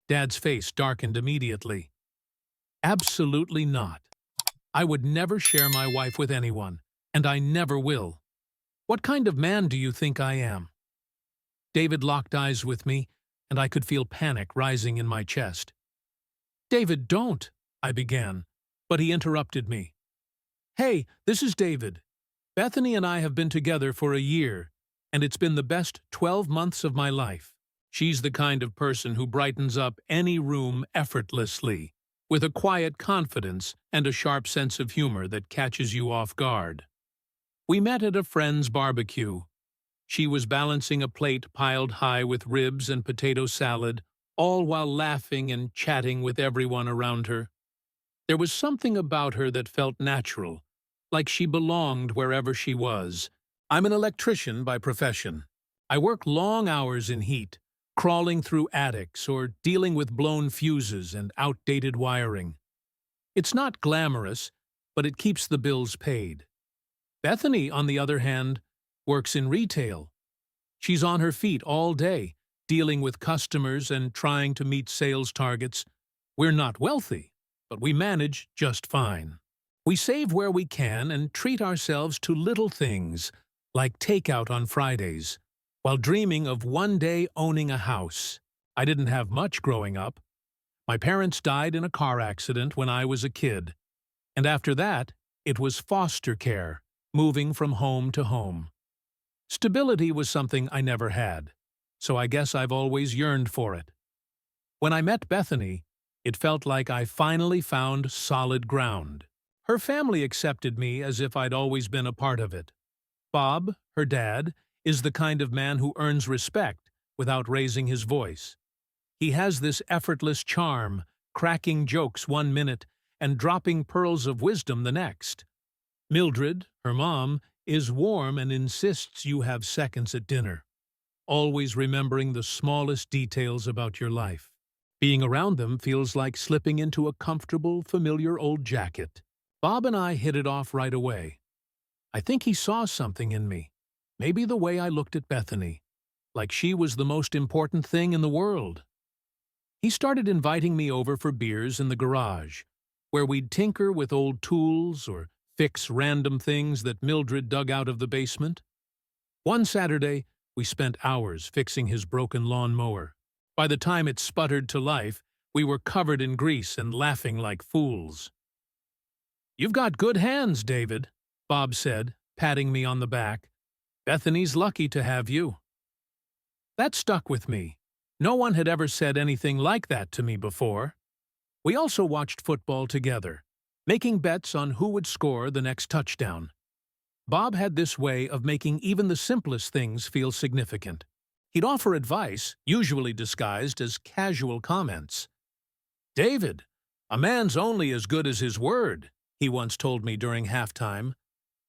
Dad's face darkened immediately. Absolutely not. I would never share my wife with anyone, and I never will. What kind of man do you think I am? David locked eyes with me, and I could feel panic rising in my chest. David, don't, I began, but he interrupted me. Hey, this is David. Bethany and I have been together for a year, and it's been the best 12 months of my life. She's the kind of person who brightens up any room effortlessly, with a quiet confidence and a sharp sense of humor that catches you off guard. We met at a friend's barbecue. She was balancing a plate piled high with ribs and potato salad, all while laughing and chatting with everyone around her. There was something about her that felt natural, like she belonged wherever she was. I'm an electrician by profession. I work long hours in heat, crawling through attics or dealing with blown fuses and outdated wiring. It's not glamorous, but it keeps the bills paid. Bethany, on the other hand, works in retail. She's on her feet all day, dealing with customers and trying to meet sales targets. We're not wealthy, but we manage just fine. We save where we can and treat ourselves to little things, like takeout on Fridays, while dreaming of one day owning a house. I didn't have much growing up. My parents died in a car accident when I was a kid, and after that, it was foster care, moving from home to home. Stability was something I never had, so I guess I've always yearned for it. When I met Bethany, it felt like I finally found solid ground. Her family accepted me as if I'd always been a part of it. Bob, her dad, is the kind of man who earns respect without raising his voice. He has this effortless charm, cracking jokes one minute and dropping pearls of wisdom the next. Mildred, her mom, is warm and insists you have seconds at dinner, always remembering the smallest details about your life. Being around them feels like slipping into a comfortable, familiar old jacket. Bob and I hit it off right away. I think he saw something in me, maybe the way I looked at Bethany, like she was the most important thing in the world. He started inviting me over for beers in the garage, where we'd tinker with old tools or fix random things that Mildred dug out of the basement. One Saturday, we spent hours fixing his broken lawnmower. By the time it sputtered to life, we were covered in grease and laughing like fools. "You've got good hands, David," Bob said, patting me on the back. "Bethany's lucky to have you." That stuck with me. No one had ever said anything like that to me before. We also watched football together, making bets on who would score the next touchdown. Bob had this way of making even the simplest things feel significant. He'd offer advice, usually disguised as casual comments. "David, a man's only as good as his word," he once told me during halftime.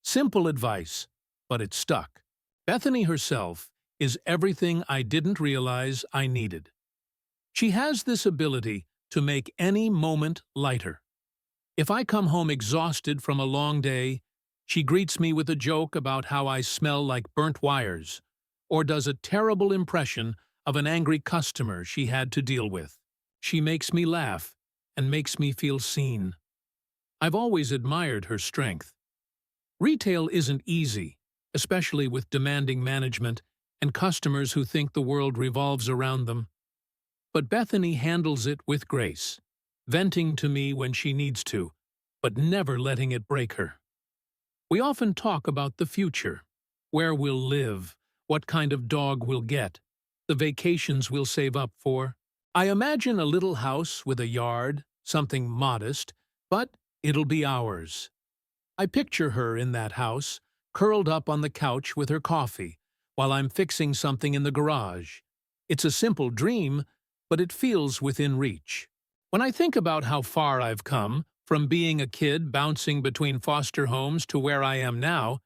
Simple advice, but it stuck. Bethany herself is everything I didn't realize I needed. She has this ability to make any moment lighter. If I come home exhausted from a long day, she greets me with a joke about how I smell like burnt wires, or does a terrible impression of an angry customer she had to deal with. She makes me laugh and makes me feel seen. I've always admired her strength. Retail isn't easy, especially with demanding management and customers who think the world revolves around them. But Bethany handles it with grace, venting to me when she needs to, but never letting it break her. We often talk about the future, where we'll live, what kind of dog we'll get, the vacations we'll save up for. I imagine a little house with a yard, something modest, but it'll be ours. I picture her in that house, curled up on the couch with her coffee, while I'm fixing something in the garage. It's a simple dream, but it feels within reach. When I think about how far I've come, from being a kid bouncing between foster homes to where I am now,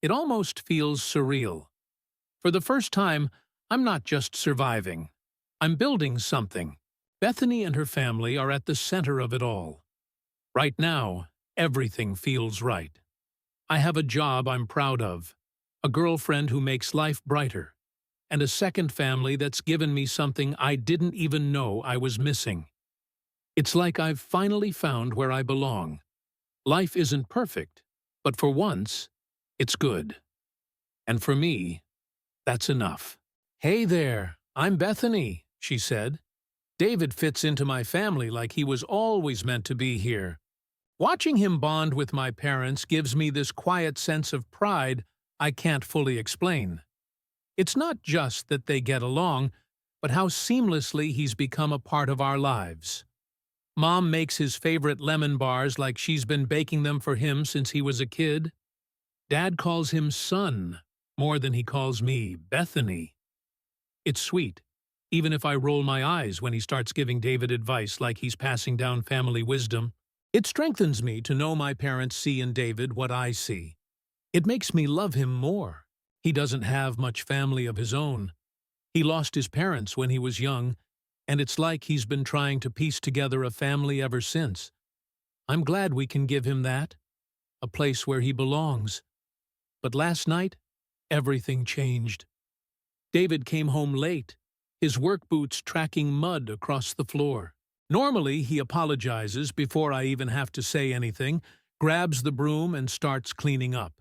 it almost feels surreal. For the first time, I'm not just surviving. I'm building something. Bethany and her family are at the center of it all. Right now, everything feels right. I have a job I'm proud of, a girlfriend who makes life brighter, and a second family that's given me something I didn't even know I was missing. It's like I've finally found where I belong. Life isn't perfect, but for once, it's good. And for me, that's enough. "Hey there, I'm Bethany," she said. "David fits into my family like he was always meant to be here. Watching him bond with my parents gives me this quiet sense of pride I can't fully explain. It's not just that they get along, but how seamlessly he's become a part of our lives. Mom makes his favorite lemon bars like she's been baking them for him since he was a kid. Dad calls him son more than he calls me Bethany. It's sweet, even if I roll my eyes when he starts giving David advice like he's passing down family wisdom. It strengthens me to know my parents see in David what I see. It makes me love him more. He doesn't have much family of his own. He lost his parents when he was young, and it's like he's been trying to piece together a family ever since. I'm glad we can give him that, a place where he belongs. But last night, everything changed. David came home late, his work boots tracking mud across the floor. Normally, he apologizes before I even have to say anything, grabs the broom and starts cleaning up.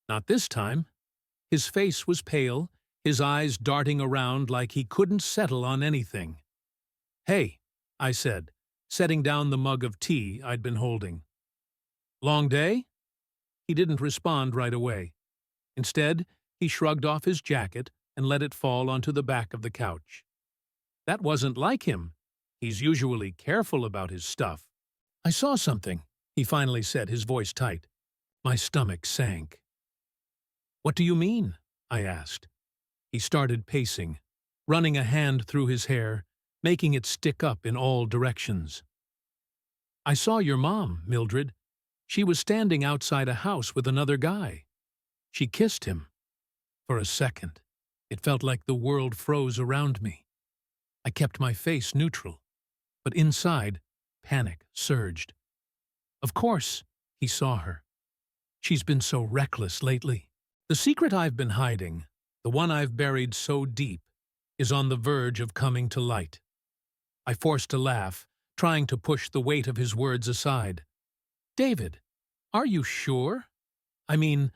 Not this time. His face was pale, his eyes darting around like he couldn't settle on anything. "Hey," I said, setting down the mug of tea I'd been holding. "Long day?" He didn't respond right away. Instead, he shrugged off his jacket and let it fall onto the back of the couch. That wasn't like him. He's usually careful about his stuff. "I saw something," he finally said, his voice tight. My stomach sank. "What do you mean?" I asked. He started pacing, running a hand through his hair, making it stick up in all directions. "I saw your mom, Mildred. She was standing outside a house with another guy. She kissed him. For a second, it felt like the world froze around me. I kept my face neutral, but inside, panic surged. Of course, he saw her. She's been so reckless lately. The secret I've been hiding, the one I've buried so deep, is on the verge of coming to light." I forced a laugh, trying to push the weight of his words aside. "David, are you sure? I mean,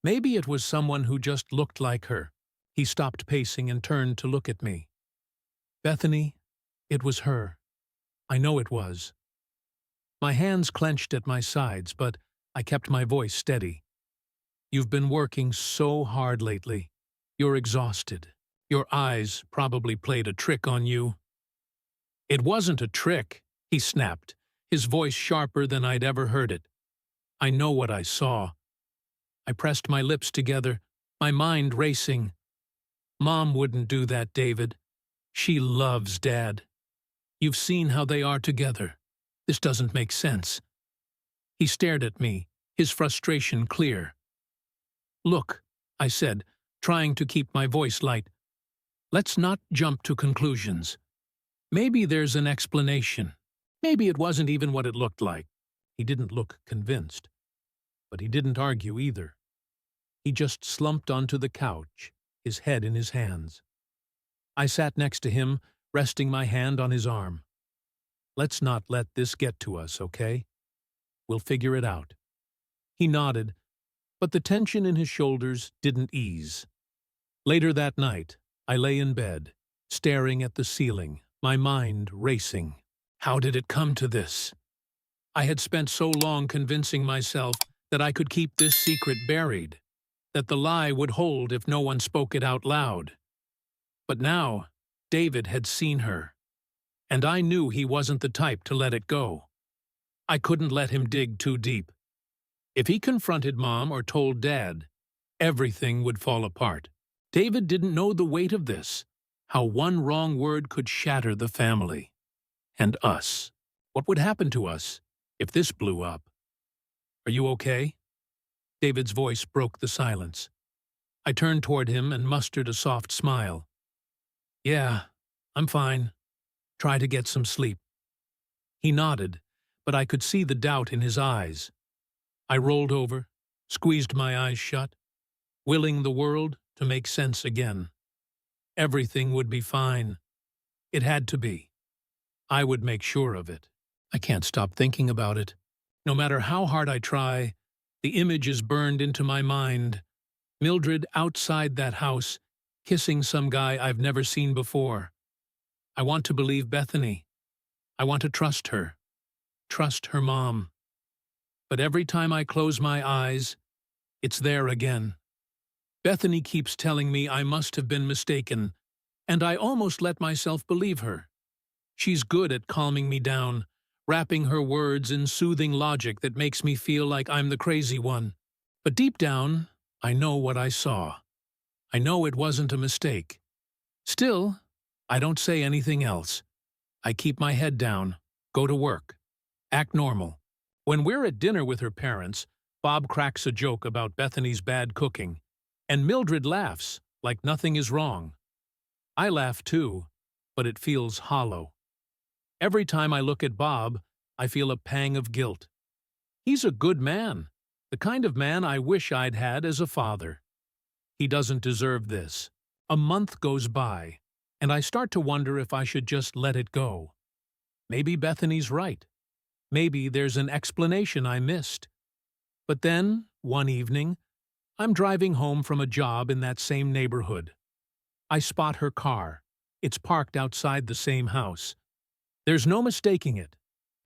maybe it was someone who just looked like her." He stopped pacing and turned to look at me. "Bethany, it was her. I know it was." My hands clenched at my sides, but I kept my voice steady. "You've been working so hard lately. You're exhausted. Your eyes probably played a trick on you." "It wasn't a trick," he snapped, his voice sharper than I'd ever heard it. "I know what I saw." I pressed my lips together, my mind racing. "Mom wouldn't do that, David. She loves Dad. You've seen how they are together. This doesn't make sense." He stared at me, his frustration clear. "Look," I said, trying to keep my voice light, "let's not jump to conclusions. Maybe there's an explanation. Maybe it wasn't even what it looked like." He didn't look convinced, but he didn't argue either. He just slumped onto the couch, his head in his hands. I sat next to him, resting my hand on his arm. "Let's not let this get to us, okay? We'll figure it out." He nodded, but the tension in his shoulders didn't ease. Later that night, I lay in bed, staring at the ceiling, my mind racing. How did it come to this? I had spent so long convincing myself that I could keep this secret buried, that the lie would hold if no one spoke it out loud. But now, David had seen her, and I knew he wasn't the type to let it go. I couldn't let him dig too deep. If he confronted Mom or told Dad, everything would fall apart. David didn't know the weight of this, how one wrong word could shatter the family. And us. What would happen to us if this blew up? "Are you okay?" David's voice broke the silence. I turned toward him and mustered a soft smile. "Yeah, I'm fine. Try to get some sleep." He nodded, but I could see the doubt in his eyes. I rolled over, squeezed my eyes shut, willing the world to make sense again. Everything would be fine. It had to be. I would make sure of it. I can't stop thinking about it. No matter how hard I try, the image is burned into my mind. Mildred outside that house, kissing some guy I've never seen before. I want to believe Bethany. I want to trust her mom. But every time I close my eyes, it's there again. Bethany keeps telling me I must have been mistaken, and I almost let myself believe her. She's good at calming me down, wrapping her words in soothing logic that makes me feel like I'm the crazy one. But deep down, I know what I saw. I know it wasn't a mistake. Still, I don't say anything else. I keep my head down, go to work, act normal. When we're at dinner with her parents, Bob cracks a joke about Bethany's bad cooking, and Mildred laughs like nothing is wrong. I laugh too, but it feels hollow. Every time I look at Bob, I feel a pang of guilt. He's a good man, the kind of man I wish I'd had as a father. He doesn't deserve this. A month goes by, and I start to wonder if I should just let it go. Maybe Bethany's right. Maybe there's an explanation I missed. But then, one evening, I'm driving home from a job in that same neighborhood. I spot her car. It's parked outside the same house. There's no mistaking it.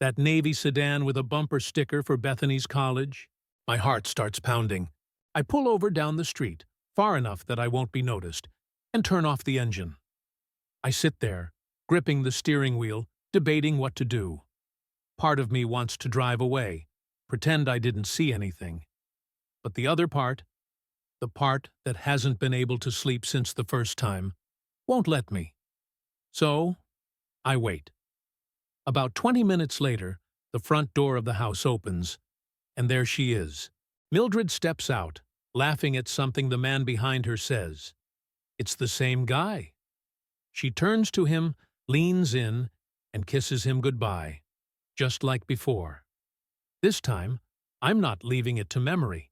That navy sedan with a bumper sticker for Bethany's college. My heart starts pounding. I pull over down the street, far enough that I won't be noticed, and turn off the engine. I sit there, gripping the steering wheel, debating what to do. Part of me wants to drive away, pretend I didn't see anything. But the other part, the part that hasn't been able to sleep since the first time, won't let me. So, I wait. About 20 minutes later, the front door of the house opens, and there she is. Mildred steps out, laughing at something the man behind her says. It's the same guy. She turns to him, leans in, and kisses him goodbye, just like before. This time, I'm not leaving it to memory.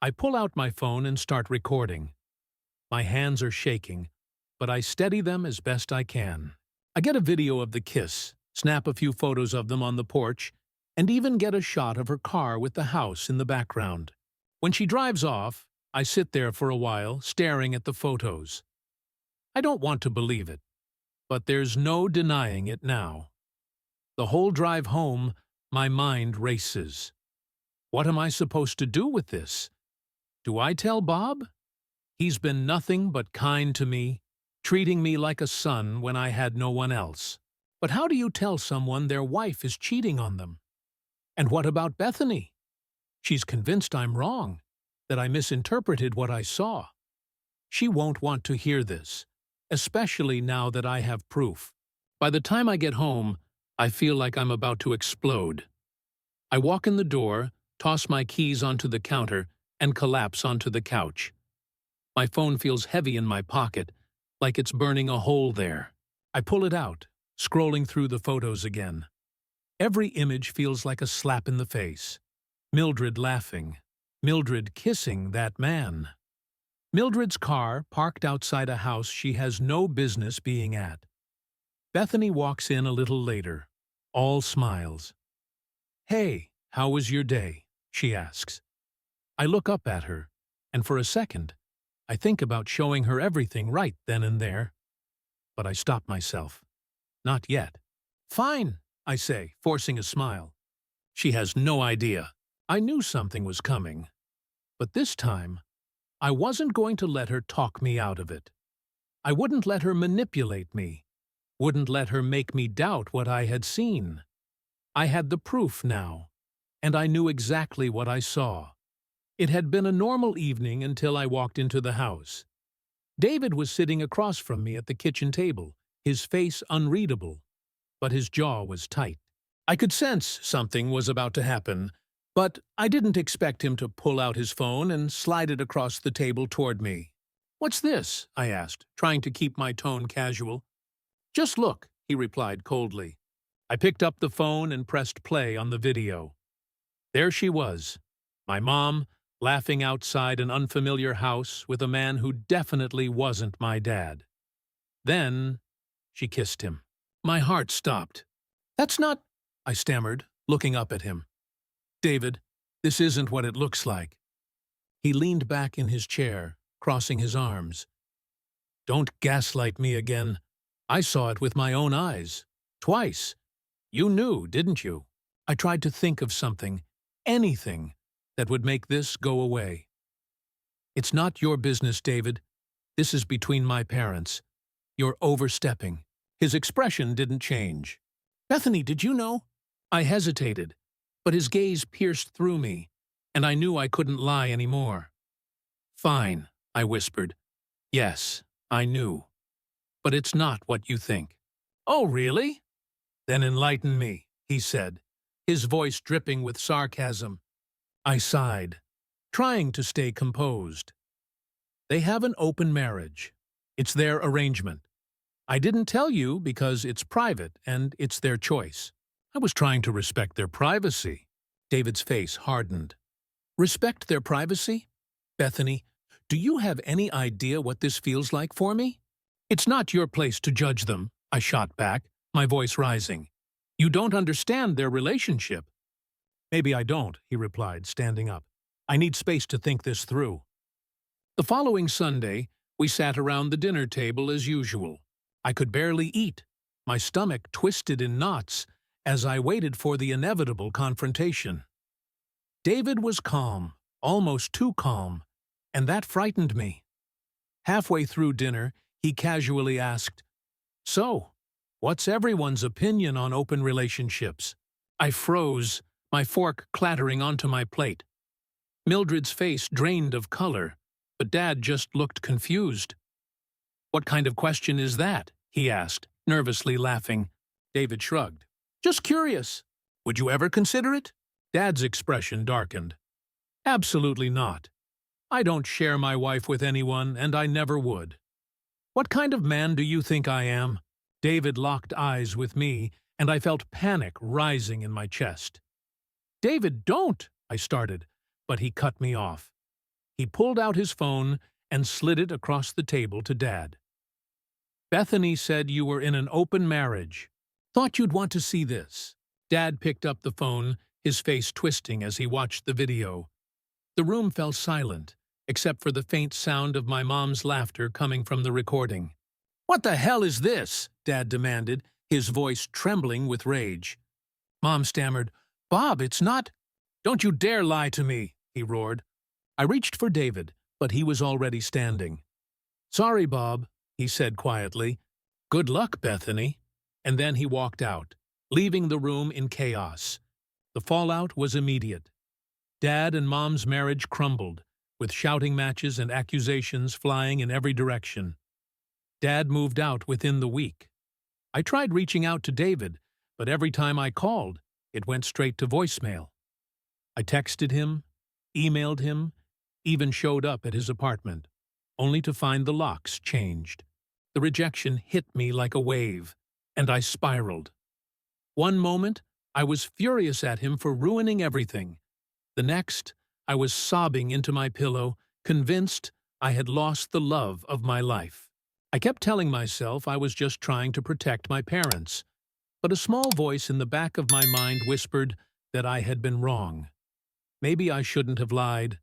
I pull out my phone and start recording. My hands are shaking, but I steady them as best I can. I get a video of the kiss, snap a few photos of them on the porch, and even get a shot of her car with the house in the background. When she drives off, I sit there for a while, staring at the photos. I don't want to believe it, but there's no denying it now. The whole drive home, my mind races. What am I supposed to do with this? Do I tell Bob? He's been nothing but kind to me, treating me like a son when I had no one else. But how do you tell someone their wife is cheating on them? And what about Bethany? She's convinced I'm wrong, that I misinterpreted what I saw. She won't want to hear this, especially now that I have proof. By the time I get home, I feel like I'm about to explode. I walk in the door, toss my keys onto the counter, and collapse onto the couch. My phone feels heavy in my pocket, like it's burning a hole there. I pull it out, scrolling through the photos again. Every image feels like a slap in the face. Mildred laughing. Mildred kissing that man. Mildred's car parked outside a house she has no business being at. Bethany walks in a little later, all smiles. "Hey, how was your day?" she asks. I look up at her, and for a second, I think about showing her everything right then and there. But I stop myself. Not yet. "Fine," I say, forcing a smile. She has no idea. I knew something was coming. But this time, I wasn't going to let her talk me out of it. I wouldn't let her manipulate me. Wouldn't let her make me doubt what I had seen. I had the proof now, and I knew exactly what I saw. It had been a normal evening until I walked into the house. David was sitting across from me at the kitchen table, his face unreadable, but his jaw was tight. I could sense something was about to happen, but I didn't expect him to pull out his phone and slide it across the table toward me. "What's this?" I asked, trying to keep my tone casual. "Just look," he replied coldly. I picked up the phone and pressed play on the video. There she was, my mom, laughing outside an unfamiliar house with a man who definitely wasn't my dad. Then she kissed him. My heart stopped. That's not, I stammered, looking up at him. David, this isn't what it looks like. He leaned back in his chair, crossing his arms. Don't gaslight me again. I saw it with my own eyes. Twice. You knew, didn't you? I tried to think of something, anything, that would make this go away. It's not your business, David. This is between my parents. You're overstepping. His expression didn't change. Bethany, did you know? I hesitated, but his gaze pierced through me, and I knew I couldn't lie anymore. Fine, I whispered. Yes, I knew. But it's not what you think. Oh, really? Then enlighten me, he said, his voice dripping with sarcasm. I sighed, trying to stay composed. They have an open marriage. It's their arrangement. I didn't tell you because it's private and it's their choice. I was trying to respect their privacy. David's face hardened. Respect their privacy? Bethany, do you have any idea what this feels like for me? It's not your place to judge them, I shot back, my voice rising. You don't understand their relationship. Maybe I don't, he replied, standing up. I need space to think this through. The following Sunday, we sat around the dinner table as usual. I could barely eat, my stomach twisted in knots as I waited for the inevitable confrontation. David was calm, almost too calm, and that frightened me. Halfway through dinner, he casually asked, So, what's everyone's opinion on open relationships? I froze, my fork clattering onto my plate. Mildred's face drained of color, but Dad just looked confused. What kind of question is that? He asked, nervously laughing. David shrugged. Just curious. Would you ever consider it? Dad's expression darkened. Absolutely not. I don't share my wife with anyone, and I never would. What kind of man do you think I am? David locked eyes with me, and I felt panic rising in my chest. David, don't, I started, but he cut me off. He pulled out his phone and slid it across the table to Dad. Bethany said you were in an open marriage. Thought you'd want to see this. Dad picked up the phone, his face twisting as he watched the video. The room fell silent, except for the faint sound of my mom's laughter coming from the recording. What the hell is this? Dad demanded, his voice trembling with rage. Mom stammered, Bob, it's not. Don't you dare lie to me, he roared. I reached for David, but he was already standing. Sorry, Bob, he said quietly. Good luck, Bethany. And then he walked out, leaving the room in chaos. The fallout was immediate. Dad and Mom's marriage crumbled, with shouting matches and accusations flying in every direction. Dad moved out within the week. I tried reaching out to David, but every time I called, it went straight to voicemail. I texted him, emailed him, even showed up at his apartment, only to find the locks changed. The rejection hit me like a wave, and I spiraled. One moment, I was furious at him for ruining everything. The next, I was sobbing into my pillow, convinced I had lost the love of my life. I kept telling myself I was just trying to protect my parents, but a small voice in the back of my mind whispered that I had been wrong. Maybe I shouldn't have lied.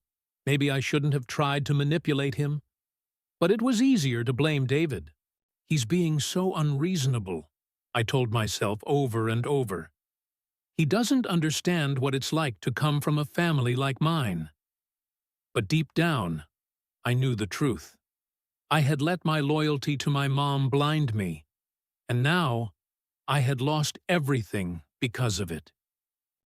Maybe I shouldn't have tried to manipulate him. But it was easier to blame David. He's being so unreasonable, I told myself over and over. He doesn't understand what it's like to come from a family like mine. But deep down, I knew the truth. I had let my loyalty to my mom blind me, and now I had lost everything because of it.